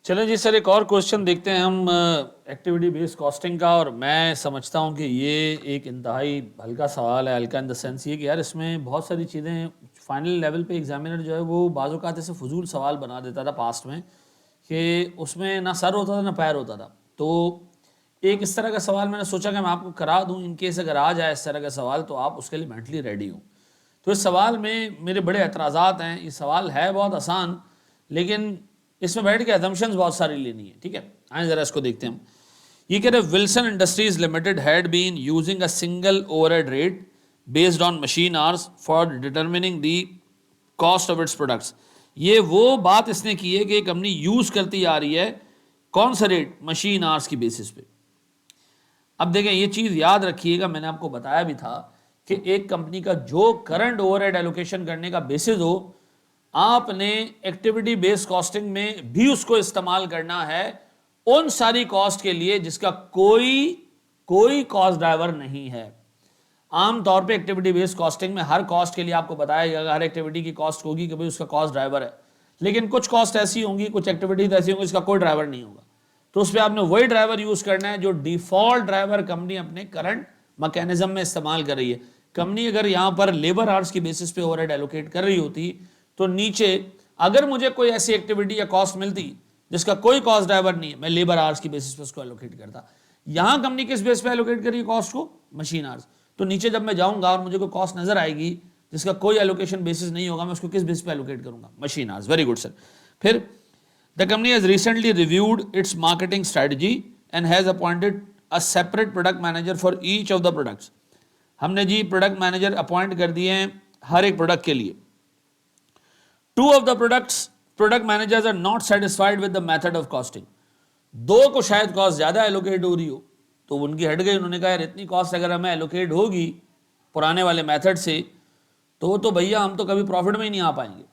चलें जी सर, एक और क्वेश्चन देखते हैं हम एक्टिविटी बेस्ड कॉस्टिंग का। और मैं समझता हूं कि ये एक इंतहाई हल्का सवाल है। हल्का इन द सेंस ये कि यार इसमें बहुत सारी चीज़ें फाइनल लेवल पे एग्जामिनर जो है वो बाज़ औक़ात ऐसे फजूल सवाल बना देता था पास्ट में, कि उसमें ना सर होता था ना पैर होता था। तो एक इस तरह का सवाल मैंने सोचा कि मैं आपको करा दूं, इन केस अगर आ जाए इस तरह का सवाल तो आप उसके लिए मेंटली रेडी हो। तो इस सवाल में मेरे बड़े एतराज़ात हैं। ये सवाल है बहुत आसान, लेकिन इसमें बैठ के असम्पशंस बहुत सारी लेनी है। ठीक है, आए ज़रा इसको देखते हैं हम। ये कह रहे Wilson industries limited had been using a single overhead rate based on machine hours for determining the cost of its products. ये वो बात इसने की है कि कंपनी यूज करती आ रही है कौन सा रेट, मशीन आवर्स की बेसिस पे। अब देखें, ये चीज़ याद रखिएगा, मैंने आपको बताया भी था कि एक कंपनी का जो करंट ओवरहेड एलोकेशन करने का बेसिस हो, आपने एक्टिविटी बेस्ड कॉस्टिंग में भी उसको इस्तेमाल करना है उन सारी कॉस्ट के लिए जिसका कोई कॉस्ट ड्राइवर नहीं है। आमतौर पे एक्टिविटी बेस्ड कॉस्टिंग में हर कॉस्ट के लिए आपको बताया जाएगा, हर एक्टिविटी की कॉस्ट होगी कि भाई उसका कॉस्ट ड्राइवर है। लेकिन कुछ कॉस्ट ऐसी होंगी, कुछ एक्टिविटीज ऐसी होंगी जिसका कोई ड्राइवर नहीं होगा, तो उस पर आपने वही ड्राइवर यूज करना है जो डिफॉल्ट ड्राइवर कंपनी अपने करंट मैकेनिज्म में इस्तेमाल कर रही है। कंपनी अगर यहां पर लेबर आवर्स की बेसिस पे ओवरहेड एलोकेट कर रही होती तो नीचे अगर मुझे कोई ऐसी एक्टिविटी या कॉस्ट मिलती जिसका कोई कॉस्ट ड्राइवर नहीं है, मैं लेबर आवर्स की बेसिस पे उसको एलोकेट करता। यहां कंपनी किस बेस पे एलोकेट करी कॉस्ट को, मशीन आवर्स। तो नीचे जब मैं जाऊंगा और मुझे कोई कॉस्ट नजर आएगी जिसका कोई एलोकेशन बेसिस नहीं होगा, मैं उसको किस बेस पे एलोकेट करूंगा, machine hours. Very good sir. फिर the company has recently reviewed its marketing strategy and has appointed a separate product manager for each of the products. हमने जी प्रोडक्ट मैनेजर अपॉइंट कर दिए हैं हर एक प्रोडक्ट के लिए। Two of the product managers are not satisfied with the method of costing. दो को शायद कॉस्ट ज्यादा एलोकेट हो रही हो तो उनकी हट गई। उन्होंने कहा यार इतनी कॉस्ट अगर हमें एलोकेट होगी पुराने वाले मेथड से तो भैया हम तो कभी प्रॉफिट में ही नहीं आ पाएंगे।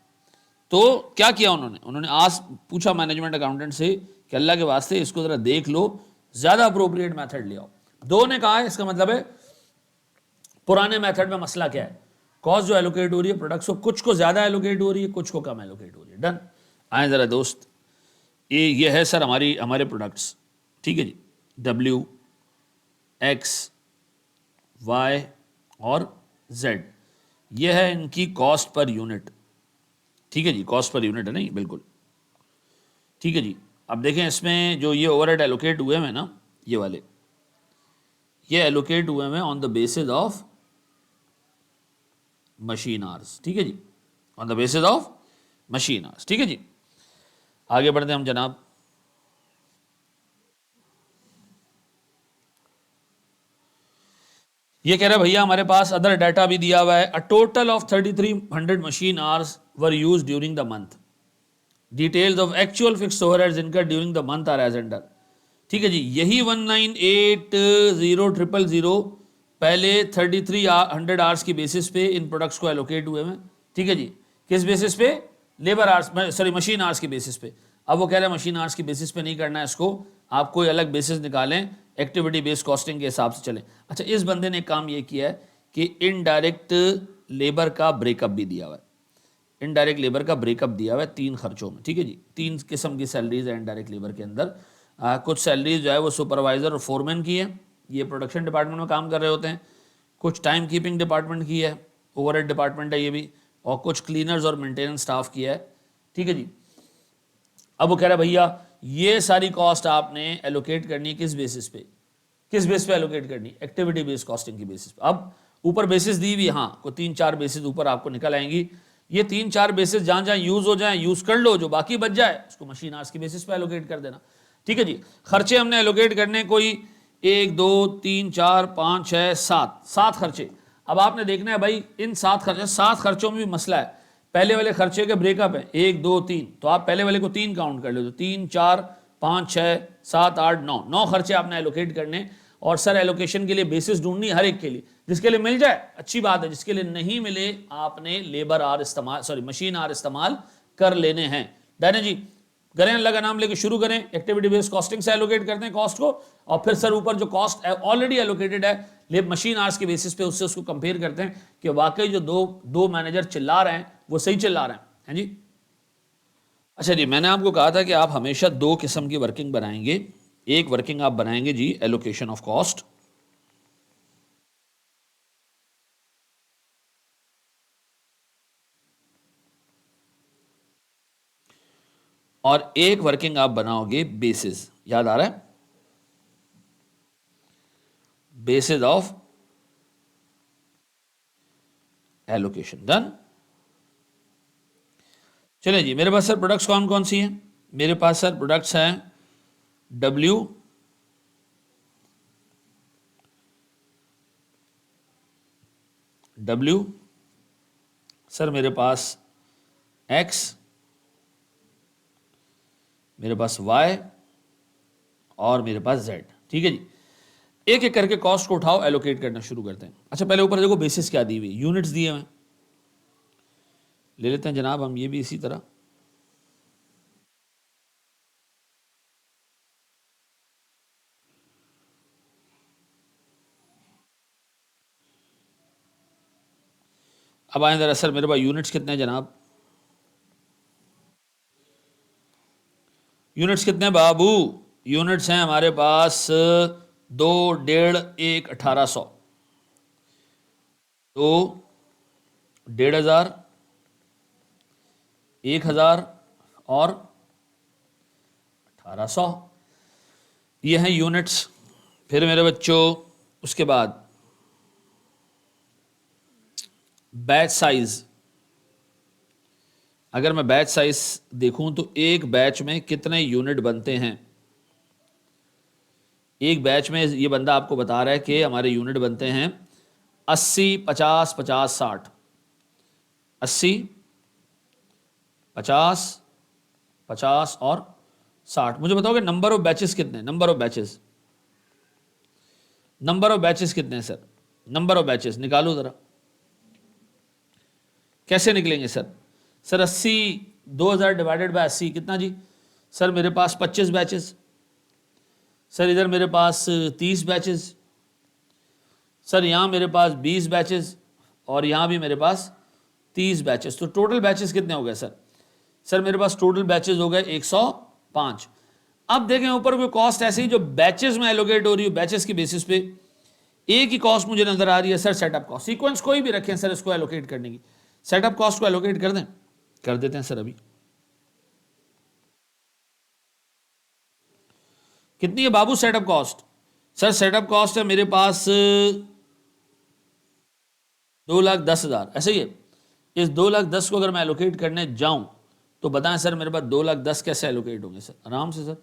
तो क्या किया उन्होंने पूछा मैनेजमेंट अकाउंटेंट से कि अल्लाह के वास्ते इसको जरा देख लो, ज्यादा अप्रोप्रिएट मेथड ले आओ। दो ने कहा है इसका मतलब है पुराने मेथड में मसला क्या है, कॉस्ट जो एलोकेट हो रही है प्रोडक्ट्स को, कुछ को ज्यादा एलोकेट हो रही है, कुछ को कम एलोकेट हो रही है। डन। आए जरा दोस्त, ये है सर हमारे प्रोडक्ट्स। ठीक है जी, W, X, Y और Z, ये है इनकी कॉस्ट पर यूनिट। ठीक है जी, कॉस्ट पर यूनिट है नहीं, बिल्कुल ठीक है जी। अब देखें इसमें जो ये ओवरहेड एलोकेट हुए हैं ना, ये वाले ये एलोकेट हुए हैं on the basis of machine hours. ठीक है जी, on the basis of machine hours. ठीक है जी, आगे बढ़ते हैं हम जनाब। ये कह रहा है भैया हमारे पास अदर डाटा भी दिया हुआ है। A total of 3300 machine hours were use during the month. Details of actual fixed overheads incurred during the month are as under. ठीक है जी, यही 1980000 पहले 3300 आवर्स की बेसिस पे इन प्रोडक्ट्स को एलोकेट हुए हैं। ठीक है जी, किस बेसिस पे, labour hours, sorry machine hours की बेसिस पे। अब वो कह रहे हैं मशीन आवर्स की बेसिस पे नहीं करना है इसको, आप कोई अलग बेसिस निकालें, एक्टिविटी बेस्ड कॉस्टिंग के हिसाब से चलें। अच्छा, इस बंदे ने काम ये किया है कि इनडायरेक्ट लेबर का ब्रेकअप भी दिया हुआ है। इनडायरेक्ट लेबर का ब्रेकअप दिया हुआ है 3 खर्चों में। ठीक है जी, 3 किस्म की सैलरीज है इनडायरेक्ट लेबर के अंदर। कुछ सैलरीज जो है वो सुपरवाइजर और फोरमैन की है, ये प्रोडक्शन डिपार्टमेंट में काम कर रहे होते हैं। कुछ टाइम कीपिंग डिपार्टमेंट की है, ओवरहेड डिपार्टमेंट है ये भी, और कुछ क्लीनर्स और मेंटेनेंस स्टाफ की है। ठीक है जी, अब वो कह रहा है भैया ये सारी कॉस्ट आपने एलोकेट करनी है किस बेसिस पे, किस बेस पे एलोकेट करनी, एक्टिविटी बेस्ड कॉस्टिंग की बेसिस पे। अब ऊपर बेसिस दी हुई, हाँ को 3-4 बेसिस ऊपर आपको निकल आएंगी। ये 3-4 बेसिस जहां जहां यूज हो जाए यूज कर लो, जो बाकी बच जाए उसको मशीन आवर्स की बेसिस पे एलोकेट कर देना। ठीक है जी, खर्चे हमने एलोकेट करने कोई 1 2 3 4 5 6 7 खर्चे। अब आपने देखना है भाई इन 7 खर्चों में भी मसला है। पहले वाले खर्चे के ब्रेकअप है 1 2 3, तो आप पहले वाले को 3 काउंट कर लो, तो 3 4 5 6 7 8 9 खर्चे आपने एलोकेट करने। और सर एलोकेशन के लिए बेसिस ढूंढनी हर एक के लिए, जिसके लिए मिल जाए अच्छी बात है, जिसके लिए नहीं मिले आपने लेबर आर इस्तेमाल, सॉरी मशीन आर इस्तेमाल कर लेने हैं। डन जी, करें अल्लाह का नाम लेके शुरू करें, एक्टिविटी बेस्ड कॉस्टिंग से एलोकेट करते हैं कॉस्ट को, और फिर सर ऊपर जो कॉस्ट ऑलरेडी एलोकेटेड है मशीन आवर्स के बेसिस पे उससे उसको कंपेयर करते हैं कि वाकई जो दो मैनेजर चिल्ला रहे हैं वो सही चिल्ला रहे हैं। जी अच्छा जी, मैंने आपको कहा था कि आप हमेशा दो किस्म की वर्किंग बनाएंगे। एक वर्किंग आप बनाएंगे जी एलोकेशन ऑफ कॉस्ट, और एक वर्किंग आप बनाओगे बेसिस। याद आ रहा है? Basis of allocation. डन। चलिए जी, मेरे पास सर प्रोडक्ट्स कौन कौन सी हैं? मेरे पास सर प्रोडक्ट्स हैं डब्ल्यू, डब्ल्यू, सर मेरे पास एक्स, मेरे पास वाई, और मेरे पास जेड। ठीक है जी, एक एक करके कॉस्ट को उठाओ, एलोकेट करना शुरू करते हैं। अच्छा, पहले ऊपर देखो बेसिस क्या दी हुई, यूनिट्स दिए हुए हैं, ले लेते हैं जनाब हम ये भी इसी तरह। अब आए जरा सर, मेरे पास यूनिट्स कितने हैं जनाब? यूनिट्स कितने हैं बाबू? यूनिट्स हैं हमारे पास दो, डेढ़, एक, 1800। तो 1500, 1000 और 1800, ये हैं यूनिट्स। फिर मेरे बच्चों उसके बाद बैच साइज। अगर मैं बैच साइज देखूं तो एक बैच में कितने यूनिट बनते हैं? एक बैच में ये बंदा आपको बता रहा है कि हमारे यूनिट बनते हैं 80, 50, 50, 60। 80, 50, 50 और 60। मुझे बताओगे नंबर ऑफ बैचेस कितने? Number of batches, number of batches कितने हैं सर? नंबर ऑफ बैचेस निकालो ज़रा। कैसे निकलेंगे सर? सर 80, 2000 डिवाइडेड बाय 80 कितना जी? सर मेरे पास 25 बैचेस। सर इधर मेरे पास 30 बैचेस। सर यहाँ मेरे पास 20 बैचेस, और यहाँ भी मेरे पास 30 बैचेस। तो टोटल बैचेस कितने हो गए सर? सर मेरे पास टोटल बैचेस हो गए 105। अब देखें ऊपर कोई कॉस्ट ऐसी ही जो बैचेस में एलोकेट हो रही है, बैचेस की बेसिस पे एक ही कॉस्ट मुझे नजर आ रही है सर, सेटअप कॉस्ट। सीक्वेंस कोई भी रखें सर इसको एलोकेट करने की, सेटअप कॉस्ट को एलोकेट कर दें। कर देते हैं सर। अभी कितनी है बाबू setup cost? Sir setup cost है मेरे पास 2,10,000, ऐसे ही है। इस 2,10,000 को अगर मैं एलोकेट करने जाऊं तो बताएं सर मेरे पास 2,10,000 कैसे एलोकेट होंगे सर? आराम से sir.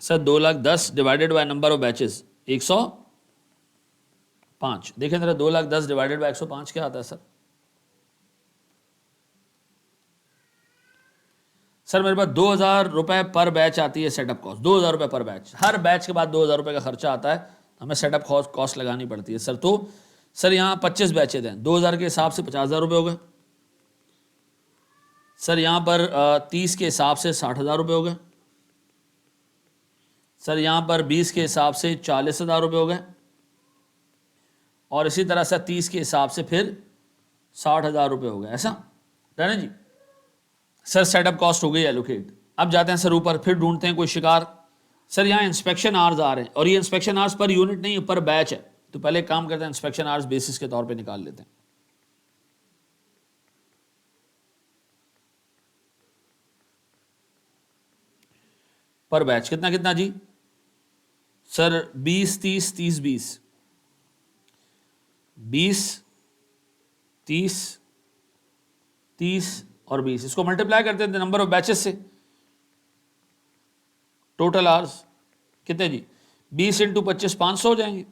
Sir 2,10,000 divided by number of batches 105। देखें जरा 2,10,000 डिवाइडेड बाय 105 क्या आता है सर? सर मेरे पास 2,000 रुपए पर बैच आती है सेटअप कॉस्ट। 2,000 रुपए पर बैच, हर बैच के बाद 2,000 रुपए का खर्चा आता है, हमें सेटअप कॉस्ट लगानी पड़ती है सर। तो सर यहाँ 25 बैचेज हैं, 2,000 के हिसाब से 50,000 रुपये हो गए। सर यहाँ पर 30 के हिसाब से 60,000 रुपये हो गए। सर यहाँ पर 20 के हिसाब से 40,000 रुपये हो गए, और इसी तरह से 30 के हिसाब से फिर 60,000 रुपये हो गए। ऐसा डन है जी। सर सेटअप कॉस्ट हो गई एलोकेट। अब जाते हैं सर ऊपर, फिर ढूंढते हैं कोई शिकार। सर यहाँ इंस्पेक्शन आवर्स आ रहे हैं, और ये इंस्पेक्शन आवर्स पर यूनिट नहीं, पर बैच है। तो पहले काम करते हैं, इंस्पेक्शन आवर्स बेसिस के तौर पे निकाल लेते हैं। पर बैच कितना कितना जी? सर 20, 30, 30, 20, 20, 30, 30 और 20, इसको मल्टीप्लाई करते हैं नंबर ऑफ बैचेस से। टोटल आवर्स कितने जी? 20 इंटू 25 500 हो जाएंगे,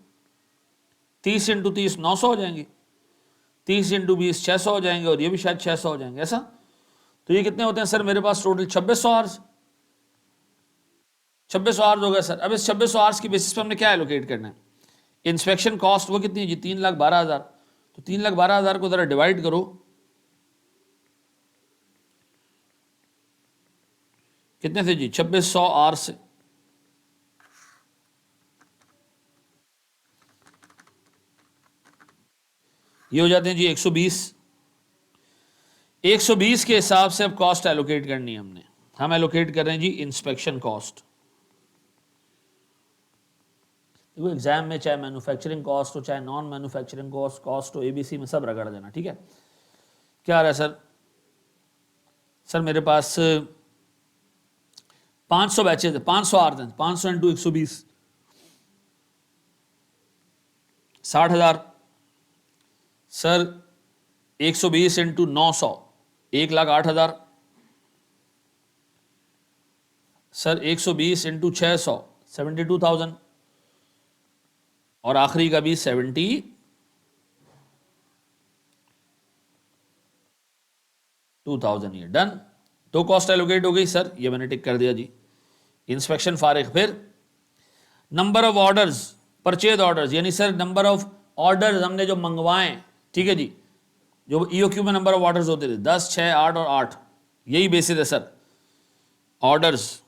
30 इंटू 30 900 हो जाएंगे, 30 इंटू 20 600 हो जाएंगे, और ये भी शायद 600 हो जाएंगे। ऐसा तो ये कितने होते हैं सर मेरे पास टोटल? 2600 आवर्स। 2600 आवर्स हो गया सर। अब इस 2600 आवर्स की बेसिस पर हमने क्या एलोकेट करना है? इंस्पेक्शन कॉस्ट वो कितनी है जी? 3,12,000। तो 3,12,000 को जरा डिवाइड करो, कितने थे जी? 2600 आवर्स से ये हो जाते हैं जी 120। 120 के हिसाब से अब कॉस्ट एलोकेट करनी है हमने। हम एलोकेट कर रहे हैं जी इंस्पेक्शन कॉस्ट। देखो एग्जाम में चाहे मैन्युफैक्चरिंग कॉस्ट हो चाहे नॉन मैन्युफैक्चरिंग कॉस्ट हो, एबीसी में सब रगड़ देना, ठीक है। क्या आ रहा है सर? सर मेरे पास 500 बैचेज है, 500 आ रहे हैं, 500 into 120 60,000। Sir 120 into 900 1,08,000। Sir 120 into 600 72,000 और आखिरी का भी 72,000। ये डन। तो कॉस्ट एलोकेट हो गई सर, ये मैंने टिक कर दिया जी। इंस्पेक्शन फारिग। फिर number of orders, purchase orders, यानी सर नंबर ऑफ ऑर्डर्स हमने जो मंगवाए, ठीक है जी, जो ईओक्यू में नंबर ऑफ ऑर्डर्स होते थे 10, 6, 8 और 8, यही बेसिस है सर। ऑर्डर्स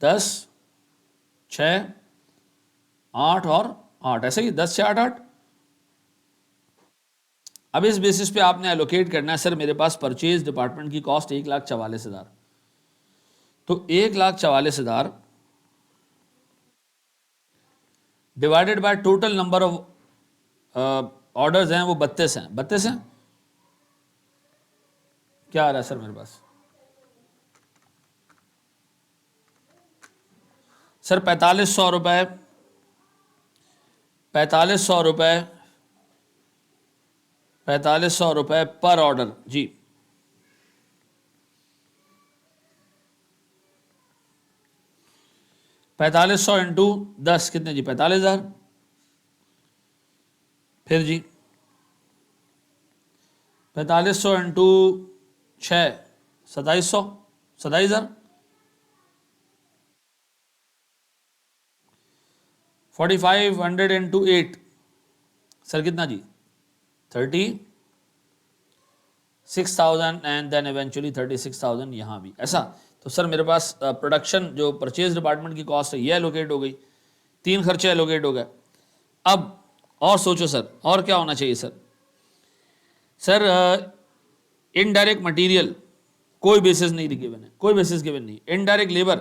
10, 6, 8 और 8, ऐसे ही 10, 6, 8, 8। अब इस बेसिस पे आपने एलोकेट करना है। सर मेरे पास परचेज डिपार्टमेंट की कॉस्ट 1,44,000, तो 1,44,000 divided by total number of orders हैं वो 32 हैं। 32 हैं। क्या आ रहा है सर मेरे पास? सर 4,500 रुपये, 4,500 रुपये, 4,500 रुपये पर ऑर्डर जी। $4500 इंटू 10 कितने जी? 45,000। फिर जी 4500 इंटू 6 2700, 27,000। 4500 इंटू 8 सर कितना जी? 36,000 एंड देन इवेंचुअली 36,000 यहाँ भी ऐसा। तो सर मेरे पास प्रोडक्शन जो परचेज डिपार्टमेंट की कॉस्ट है ये एलोकेट हो गई, 3 खर्चे एलोकेट हो गए। अब और सोचो सर और क्या होना चाहिए सर? सर इनडायरेक्ट मटेरियल कोई बेसिस नहीं गिवन है, कोई बेसिस गिवन नहीं। इनडायरेक्ट लेबर,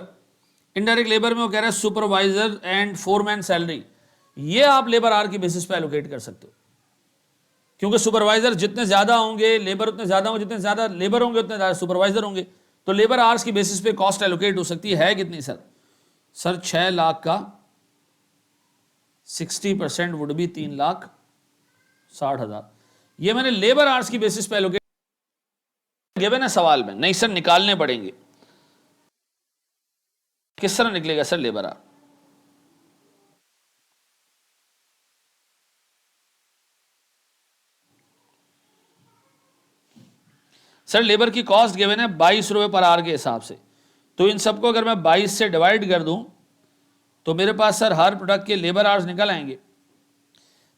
इनडायरेक्ट लेबर में वो कह रहा है सुपरवाइजर एंड फोरमैन सैलरी, ये आप लेबर आर की बेसिस पे एलोकेट कर सकते हो, क्योंकि सुपरवाइजर जितने ज्यादा होंगे लेबर उतने ज्यादा होंगे, जितने ज्यादा लेबर होंगे उतने ज्यादा सुपरवाइजर होंगे। तो लेबर आर्स की बेसिस पे कॉस्ट एलोकेट हो सकती है कितनी सर? सर 6 लाख का 60% वुड बी 3,60,000। ये मैंने लेबर आर्स की बेसिस पे एलोकेट गिवन है सवाल में, नहीं सर निकालने पड़ेंगे। किस तरह निकलेगा sir labour are? Sir labour की कॉस्ट गिवन है 22 रुपये पर आवर के हिसाब से, तो इन सबको अगर मैं 22 से डिवाइड कर दूं तो मेरे पास सर हर प्रोडक्ट के लेबर आवर्स निकल आएंगे।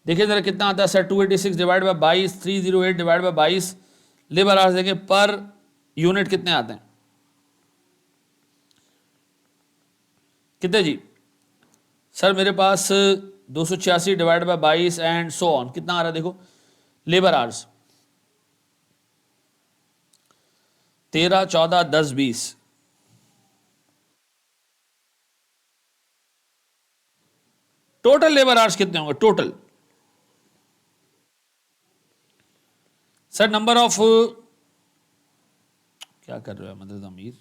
देखिए जरा कितना आता है sir, 286 divide by 22, 308 divide by 22, labour hours देखें पर यूनिट कितने आते हैं, कितने जी? सर मेरे पास 286 divide by 22 and so on, कितना आ रहा है देखो labour hours? 13, 14, 10, 20। Total labour hours कितने होंगे टोटल? सर नंबर ऑफ, क्या कर रहे हो मदद अमीर?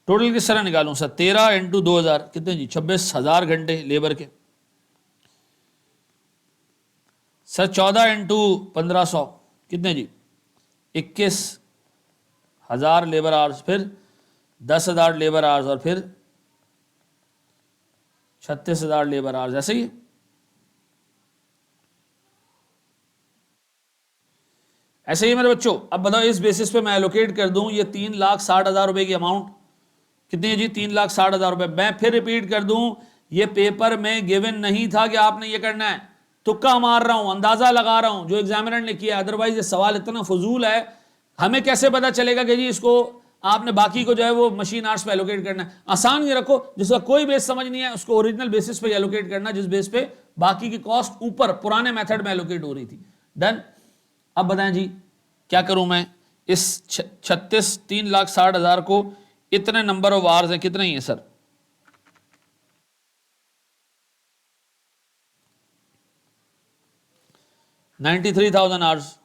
टोटल किस तरह निकालूं सर? 13 इंटू 2,000 कितने जी? 26,000 घंटे लेबर के। सर 14 इंटू 1500 कितने जी? 21,000 लेबर आवर्स, फिर 10,000 लेबर आवर्स और फिर 36,000 लेबर आवर्स, ऐसे ही। ऐसे ही मेरे बच्चों, अब बताओ इस बेसिस पे मैं एलोकेट कर दूं ये 3,60,000 रुपए की अमाउंट कितनी है जी? 3,60,000 रुपए। मैं फिर रिपीट कर दूं, ये पेपर में गिवन नहीं था कि आपने ये करना है, तुक्का मार रहा हूं, अंदाजा लगा रहा हूं जो एग्जामिनर ने किया, अदरवाइज ये सवाल इतना फजूल है, हमें कैसे पता चलेगा कि जी इसको आपने बाकी को जो है वो मशीन आवर्स पे एलोकेट करना है। आसान ये रखो, जिसका कोई बेस समझ नहीं है उसको ओरिजिनल बेसिस पे एलोकेट करना, जिस बेस पे बाकी की कॉस्ट ऊपर पुराने मेथड में एलोकेट हो रही थी। डन। अब बताएं जी क्या करूं मैं, इस 3,60,000 को इतने नंबर ऑफ आवर्स हैं, कितने ही है सर? 93,000 आवर्स।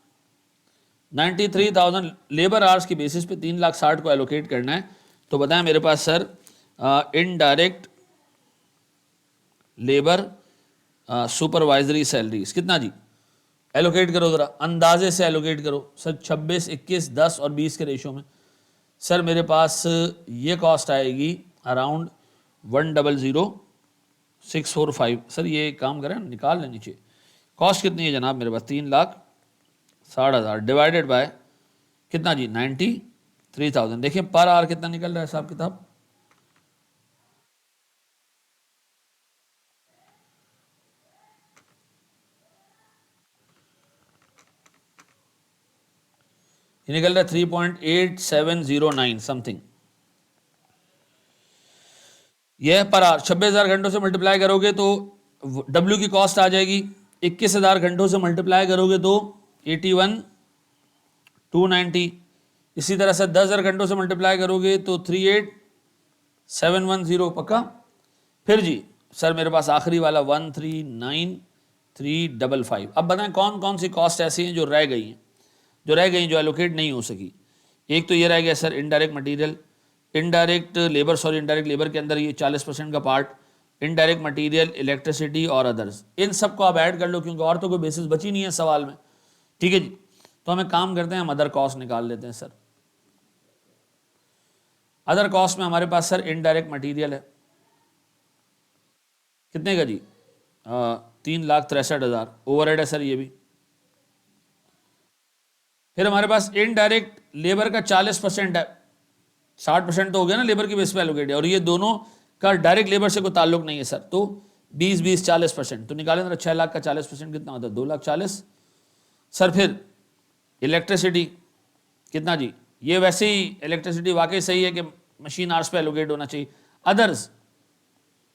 93,000 लेबर आवर्स की बेसिस पे 3,60,000 को एलोकेट करना है। तो बताएं मेरे पास sir indirect labour supervisory salaries कितना जी? एलोकेट करो जरा, अंदाजे से एलोकेट करो सर। 26, 21, 10 और 20 के रेशो में सर मेरे पास ये कॉस्ट आएगी अराउंड 1,00,645। सर ये काम करें निकाल लें नीचे, कॉस्ट कितनी है जनाब मेरे पास? 3,60,000 डिवाइडेड बाय कितना जी? 93,000। देखिए पर आवर कितना निकल रहा है साहब किताब? ये निकल रहा है 3.8709 समथिंग। यह पर आवर 26,000 घंटों से मल्टीप्लाई करोगे तो डब्ल्यू की कॉस्ट आ जाएगी। 21,000 घंटों से मल्टीप्लाई करोगे तो 81,290। इसी तरह से 10,000 घंटों से मल्टीप्लाई करोगे तो 38,710। पक्का? फिर जी सर मेरे पास आखिरी वाला 139,355। अब बताएं कौन कौन सी कॉस्ट ऐसी हैं जो रह गई हैं, जो एलोकेट नहीं हो सकी। एक तो ये रह गया sir indirect material, indirect labour, sorry indirect labour के अंदर ये 40% का पार्ट, इनडायरेक्ट मटेरियल, इलेक्ट्रिसिटी और अदर्स। इन सबको आप ऐड कर लो क्योंकि और तो कोई बेसिस बची नहीं है सवाल में। ठीक है जी, तो हमें काम करते हैं, हम अदर कॉस्ट निकाल लेते हैं सर। अदर कॉस्ट में हमारे पास सर इनडायरेक्ट मटेरियल है, कितने का जी? 3,63,000। ओवरहेड है सर ये भी। फिर हमारे पास इनडायरेक्ट लेबर का 40% है, 60% तो हो गया ना लेबर की बेस पे एलोकेट है, और ये दोनों का डायरेक्ट लेबर से कोई ताल्लुक नहीं है सर। तो 20, 40%, तो निकालें जरा 6 लाख का 40% कितना होता है? 2,40,000 सर। फिर इलेक्ट्रिसिटी कितना जी? ये वैसे ही इलेक्ट्रिसिटी वाकई सही है कि मशीन आवर्स पे एलोकेट होना चाहिए। अदर्स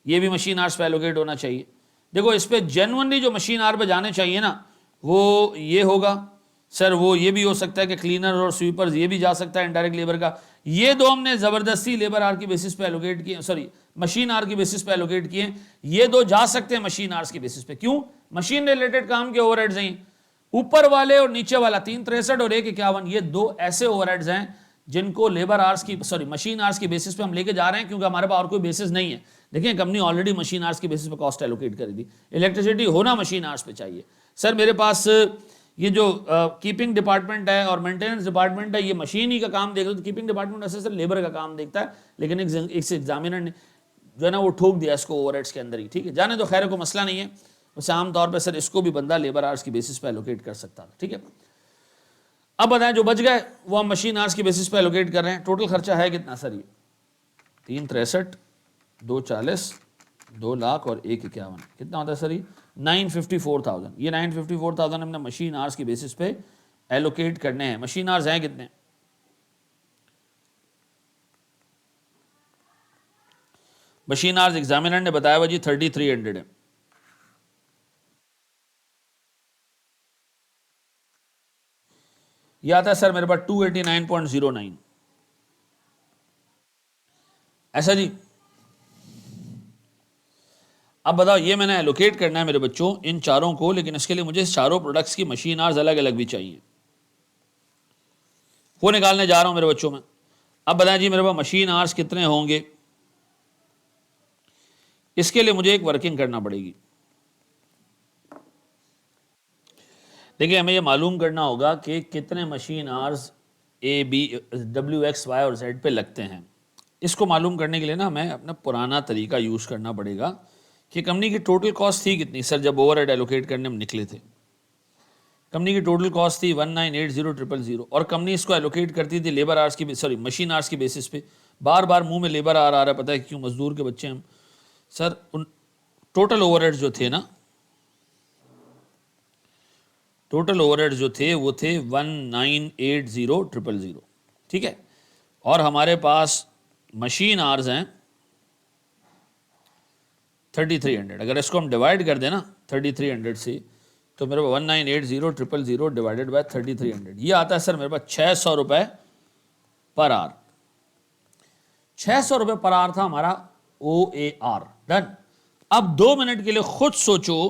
ये भी मशीन आवर्स पे एलोकेट होना चाहिए। देखो इस पे जेन्युइनली जो मशीन आवर पे जाने चाहिए ना वो ये होगा सर, वो ये भी हो सकता है कि क्लीनर और स्वीपर्स, ये भी जा सकता है इनडायरेक्ट लेबर का। ये दो हमने ज़बरदस्ती लेबर आवर की बेसिस पे एलोकेट किए, सॉरी मशीन आवर की बेसिस पे एलोकेट किए। ये दो जा सकते हैं मशीन आवर्स की बेसिस पे। क्यों? मशीन रिलेटेड काम के ओवरहेड्स हैं, ऊपर वाले और नीचे वाला 363 और 151, ये दो ऐसे ओवरहेड्स हैं जिनको लेबर आवर्स की, सॉरी मशीन आवर्स की बेसिस पे हम लेके जा रहे हैं क्योंकि हमारे पास और कोई बेसिस नहीं है। देखिए कंपनी ऑलरेडी मशीन आवर्स की बेसिस पे कॉस्ट एलोकेट करी थी, इलेक्ट्रिसिटी होना मशीन आवर्स पे चाहिए। सर मेरे पास ये जो कीपिंग डिपार्टमेंट है और मेंटेनेंस डिपार्टमेंट है, ये मशीन ही का काम देख रहे तो कीपिंग डिपार्टमेंट वैसे सर लेबर का काम देखता है, लेकिन एक एग्जामिनर ने जो है ना वो ठोक दिया इसको ओवरहेड्स के अंदर ही। ठीक है, जाने तो खैर को मसला नहीं है, वैसे आमतौर पर सर इसको भी बंदा लेबर आवर्स की बेसिस पे एलोकेट कर सकता था। ठीक है, अब बताएं जो बच गए वो हम मशीन आवर्स की बेसिस पे एलोकेट कर रहे हैं। टोटल खर्चा है कितना सर? ये 363, 240, 2 लाख और 151, कितना होता है सर? ये 954,000। ये 954,000 हमने मशीन आवर्स की बेसिस पे एलोकेट करने हैं। मशीन आवर्स हैं कितने? मशीन आवर्स एग्जामिनर ने बताया हुआ जी 3,300 है। यह आता है सर मेरे पास 289.09। ऐसा जी। अब बताओ ये मैंने एलोकेट करना है मेरे बच्चों इन चारों को, लेकिन इसके लिए मुझे चारों प्रोडक्ट्स की मशीन आवर्स अलग अलग भी चाहिए, वो निकालने जा रहा हूं मेरे बच्चों में। अब बताएं जी मेरे पास मशीन आवर्स कितने होंगे, इसके लिए मुझे एक वर्किंग करना पड़ेगी। देखिए हमें ये मालूम करना होगा कि कितने machine hours A B W X Y और जेड पे लगते हैं। इसको मालूम करने के लिए ना हमें अपना पुराना तरीका यूज़ करना पड़ेगा कि कंपनी की टोटल कॉस्ट थी कितनी सर जब ओवरहेड एलोकेट करने हम निकले थे। कंपनी की टोटल कॉस्ट थी 1,98,000 और कंपनी इसको एलोकेट करती थी लेबर आवर्स की, सॉरी मशीन आवर्स की बेसिस पे। बार बार मुंह में लेबर आवर आ रहा है, पता है क्यों? मजदूर के बच्चे हम सर। उन टोटल ओवरहेड जो थे ना, टोटल ओवरहेड जो थे वो थे 1,98,000। ठीक है, और हमारे पास मशीन आवर्स हैं 3300। अगर इसको हम डिवाइड कर दें ना 3300 से, तो मेरे पास 1980,000 डिवाइडेड बाय 3300, ये आता है सर मेरे पास 600 रुपये पर आवर। 600 रुपये पर आवर था हमारा OAR। डन। अब 2 मिनट के लिए खुद सोचो,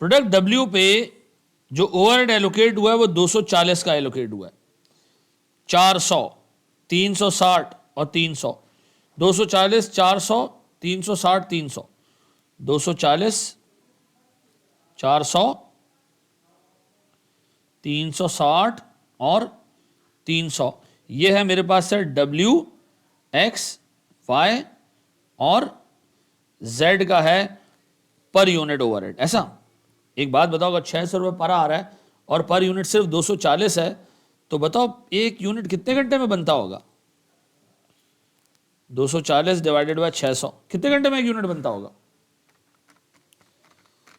प्रोडक्ट W पे जो ओवरहेड एलोकेट हुआ है वो 240 का एलोकेट हुआ है। 400, 360 और 300, 240, 400, 360, 300, 240, 400, 360 और 300। ये है मेरे पास सर W, X, Y और Z का है पर यूनिट ओवरहेड। ऐसा एक बात बताओ, अगर 600 रुपये पर आ रहा है और पर यूनिट सिर्फ 240 है, तो बताओ एक यूनिट कितने घंटे में बनता होगा? 240 डिवाइडेड बाय 600, कितने घंटे में एक यूनिट बनता होगा?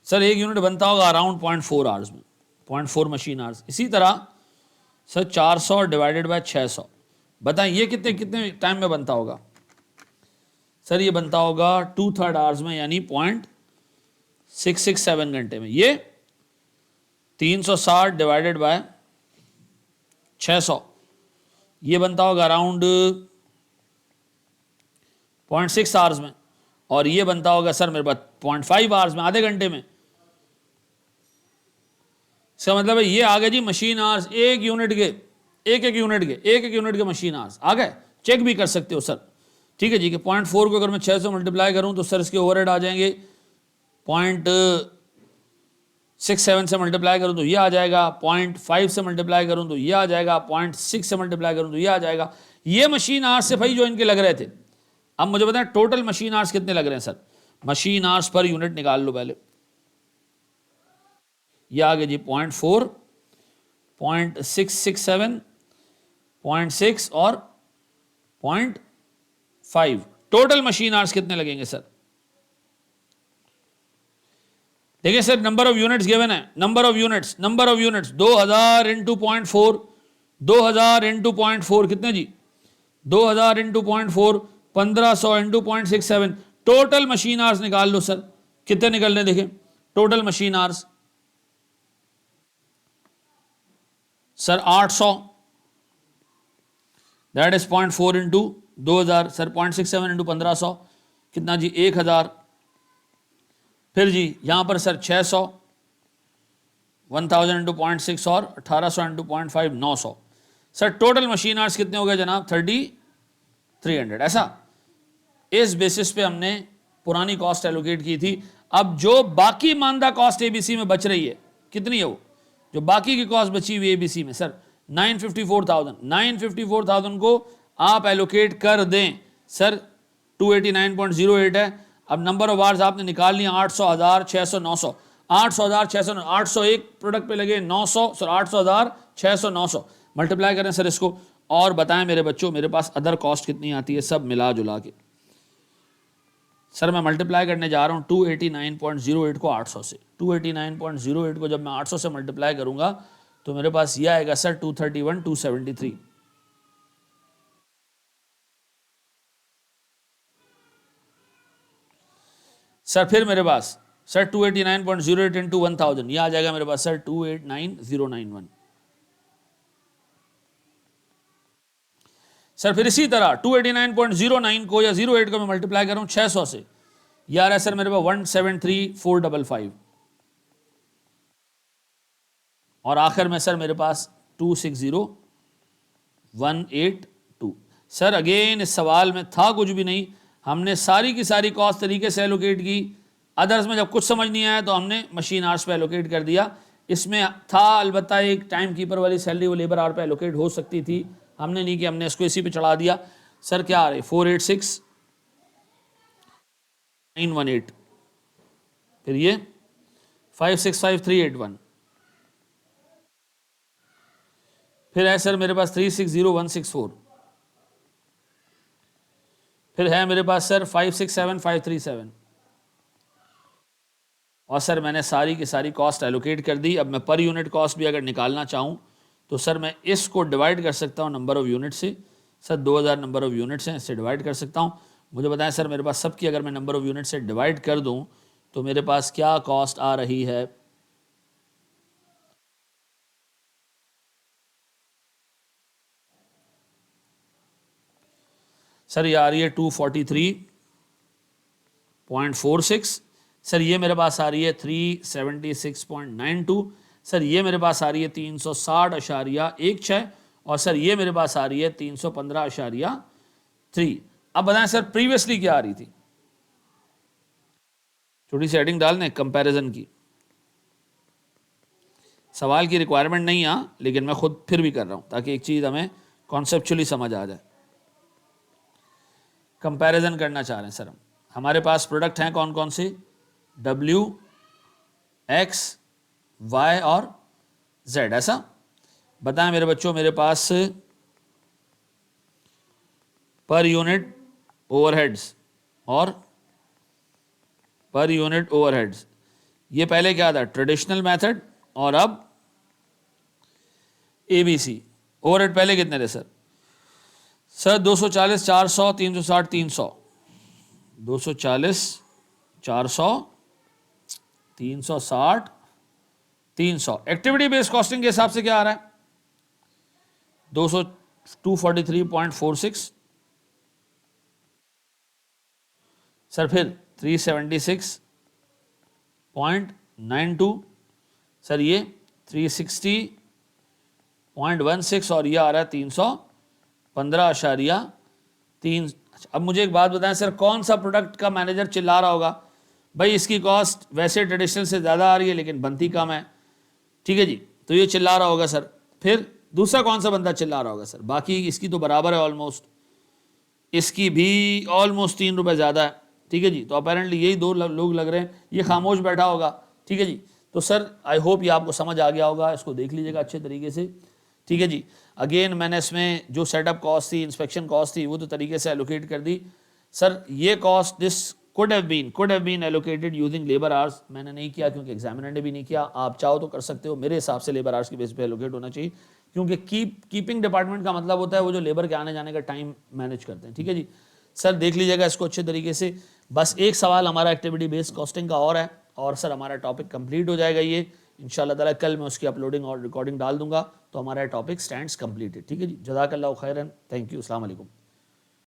सर एक यूनिट बनता होगा अराउंड 0.4 आवर्स में, 0.4 मशीन आवर्स। इसी तरह सर 400 डिवाइडेड बाय 600, बताएं ये कितने कितने टाइम में बनता होगा? सर ये बनता होगा 2/3 आवर्स में, यानी 0.667 घंटे में। ये 360 डिवाइडेड बाय 600, ये बनता होगा अराउंड 0.6 आवर्स में, और ये बनता होगा सर मेरे पास 0.5 आवर्स में, आधे घंटे में। इसका मतलब है ये आ गए जी मशीन आवर्स, एक यूनिट के मशीन आवर्स आ गए। चेक भी कर सकते हो सर, ठीक है जी, कि 0.4 को अगर मैं 600 मल्टीप्लाई करूं तो सर इसके ओवरहेड आ जाएंगे। 0.67 से मल्टीप्लाई करूं तो ये आ जाएगा, 0.5 से मल्टीप्लाई करूं तो ये आ जाएगा, 0.6 से मल्टीप्लाई करूं तो ये आ जाएगा। ये मशीन आवर्स से भाई जो इनके लग रहे थे। अब मुझे बताएं टोटल मशीन आवर्स कितने लग रहे हैं sir? Machine hours per unit निकाल लो पहले। ये आ गए जी 0.4, 0.667, 0.6 और 0.5। टोटल मशीन आवर्स कितने लगेंगे सर? देखिए sir number of units given है, number of units 2000 into 0.4, 2000 into 0.4 कितने जी? 2000 into 0.4, 1500 into 0.67। Total machine hours निकाल लो सर, कितने निकल रहे देखें total machine hours. Sir 800, that is 0.4 into 2000। Sir 0.67 into 1500 कितना जी? 1000। फिर जी यहां पर सर 600, 1000 इंटू 0.6 और 1800 into 0.5, 900। Sir total machine hours कितने हो गए जनाब? 3300। ऐसा इस बेसिस पे हमने पुरानी कॉस्ट एलोकेट की थी। अब जो बाकी मानदा कॉस्ट एबीसी में बच रही है, कितनी है वो? जो बाकी की कॉस्ट बची हुई एबीसी में सर 954,000 को आप एलोकेट कर दें सर। 289.08 है। अब नंबर ऑफ आवर्स आपने निकाल लिया 800, 1000, 600, 900। 800, 600, 800 एक प्रोडक्ट पे लगे 900, सर 800, 600, 900 मल्टीप्लाई करें सर इसको, और बताएं मेरे बच्चों मेरे पास अदर कॉस्ट कितनी आती है सब मिला जुला के। सर मैं मल्टीप्लाई करने जा रहा हूँ 289.08 को 800 से। 289.08 को जब मैं 800 से मल्टीप्लाई करूंगा तो मेरे पास ये आएगा सर 231, 273। सर फिर मेरे पास सर 289.08 इंटू 1000, ये आ जाएगा मेरे पास सर 289091। सर फिर इसी तरह 289.09 को या 08 को मैं मल्टीप्लाई कर रहा हूं 600 से, ये आ रहा है सर मेरे पास 173,455। और आखिर में सर मेरे पास 260,182। सर अगेन इस सवाल में था कुछ भी नहीं, हमने सारी की सारी कॉस्ट तरीके से एलोकेट की। अदर्स में जब कुछ समझ नहीं आया तो हमने मशीन आवर्स पे एलोकेट कर दिया। इसमें था अलबत्ता एक टाइम कीपर वाली सैलरी वो लेबर आवर पे एलोकेट हो सकती थी, हमने नहीं कि हमने इसको इसी पे चढ़ा दिया। सर क्या आ रहे 486,918, फिर ये 565,381, फिर है सर मेरे पास 360,164, फिर है मेरे पास सर 567,537। और सर मैंने सारी की सारी कॉस्ट एलोकेट कर दी। अब मैं पर यूनिट कॉस्ट भी अगर निकालना चाहूँ तो सर मैं इसको डिवाइड कर सकता हूँ नंबर ऑफ यूनिट से। सर 2000 नंबर ऑफ यूनिट्स हैं, इससे डिवाइड कर सकता हूँ। मुझे बताएं सर मेरे पास सबकी अगर मैं नंबर ऑफ यूनिट से डिवाइड कर दूँ तो मेरे पास क्या कॉस्ट आ रही है? सर ये आ रही है 243.46। सर ये मेरे पास आ रही है 376.92। सर ये मेरे पास आ रही है 360.16। और सर ये मेरे पास आ रही है 315.3। अब बताएं सर प्रीवियसली क्या आ रही थी? छोटी सी हेडिंग डाल दें कंपैरिजन की। सवाल की रिक्वायरमेंट नहीं आ, लेकिन मैं खुद फिर भी कर रहा हूं ताकि एक चीज़ हमें कॉन्सेप्चुअली समझ आ जाए। कंपैरिजन करना चाह रहे हैं सर हम। हमारे पास प्रोडक्ट हैं कौन कौन से? W, X, Y और Z, ऐसा बताएं मेरे बच्चों। मेरे पास पर यूनिट ओवरहेड्स और पर यूनिट ओवरहेड्स, ये पहले क्या था? ट्रेडिशनल मेथड, और अब ABC। ओवरहेड पहले कितने थे sir? Sir 240, 400, 360, 300। 240, 400, 360, 300। Activity based costing के हिसाब से क्या आ रहा है? 243.46। सर फिर 376.92। सर ये 360.16 और ये आ रहा है 315.3। अब मुझे एक बात बताएं सर, कौन सा प्रोडक्ट का मैनेजर चिल्ला रहा होगा भाई इसकी कॉस्ट वैसे ट्रेडिशनल से ज़्यादा आ रही है लेकिन बनती कम है? ठीक है जी, तो ये चिल्ला रहा होगा सर। फिर दूसरा कौन सा बंदा चिल्ला रहा होगा सर? बाकी इसकी तो बराबर है ऑलमोस्ट, इसकी भी ऑलमोस्ट 3 रुपये ज़्यादा है। ठीक है जी, तो अपेरेंटली यही दो लोग लग रहे हैं, ये खामोश बैठा होगा। ठीक है जी, तो सर आई होप ये आपको समझ आ गया होगा, इसको देख लीजिएगा अच्छे तरीके से। ठीक है जी, अगेन मैंने इसमें जो सेटअप कॉस्ट थी, इंस्पेक्शन कॉस्ट थी, वो तो तरीके से एलोकेट कर दी। सर ये cost this could have been allocated using labour hours, मैंने नहीं किया क्योंकि एग्जामिनर ने भी नहीं किया। आप चाहो तो कर सकते हो, मेरे हिसाब से लेबर आवर्स की बेस पे एलोकेट होना चाहिए, क्योंकि कीपिंग डिपार्टमेंट का मतलब होता है वो जो लेबर के आने जाने का टाइम मैनेज करते हैं। ठीक है जी, सर देख लीजिएगा इसको अच्छे तरीके से। बस एक सवाल हमारा एक्टिविटी बेस्ड कॉस्टिंग का और है, और सर हमारा टॉपिक कंप्लीट हो जाएगा ये इंशाल्लाह ताला। कल मैं उसकी अपलोडिंग और रिकॉर्डिंग डाल दूंगा, तो हमारा टॉपिक स्टैंड्स कंप्लीटेड। ठीक है जी, जज़ाकल्लाहु खैरन, थैंक यू, अस्सलाम वालेकुम।